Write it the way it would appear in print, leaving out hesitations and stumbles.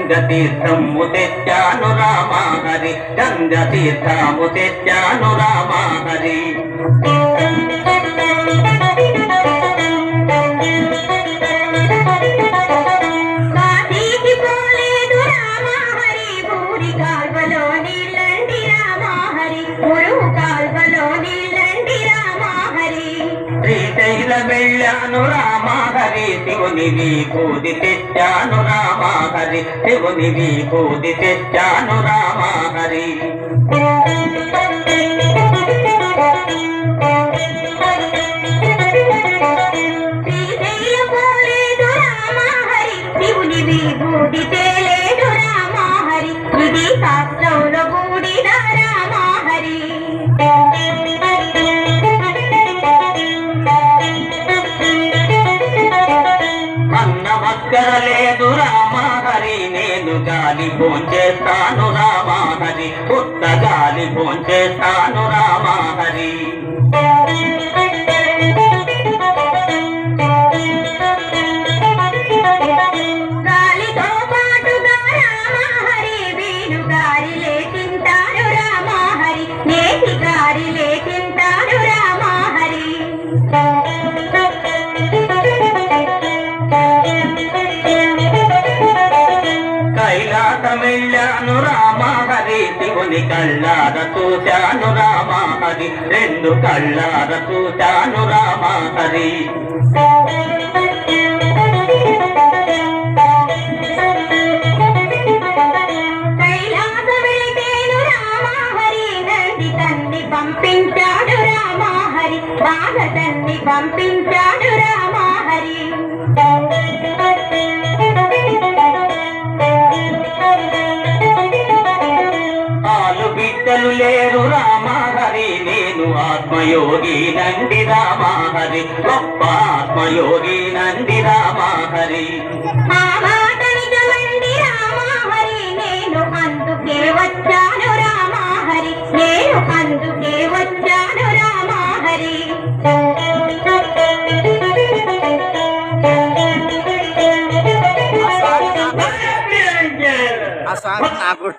గంగతీర్థము తెచ్చాను రామా హరి గంగతీర్థము తెచ్చాను రామా హరి శ్రీశైల వెళ్ళాను రామా హరి శివుని విభూతి తెచ్చాను రామా హరి శివుని విభూతి తెచ్చాను రామా హరి శ్రీశైల పోలేదు రామా హరి శివుని విభూతి తేలేదు రామా హరి ఇది శాస్త్రంలో కూడిన రామా హరి లేదు రామా హరి నేను గాలి భోంచేస్తాను రామా హరి కొత్త గాలి భోంచేస్తాను రామా హరి గాలితో పాటుగా రామా హరి వీడు గాలిలే తింటారు రామా హరి నేటి గాలిలే తింటారు రామా హరి వెళ్ళాను రామా హరి శివుని కళ్ళార చూశాను రామా హరి రెండు కళ్ళార చూశాను రామా హరి కైలాస వెళితేను రామా హరి నంది తన్ని పంపించాడు రామా హరి బాధ తన్ని పంపించాడు రామా హరి బిడ్డలు లేరు రామా హరి నేను ఆత్మయోగి నంది రామా హరి గొప్ప ఆత్మయోగి నంది రామా హరి నేను అందుకే వచ్చాను రామా హరి నేను అందుకే వచ్చాను రామా హరి నాకు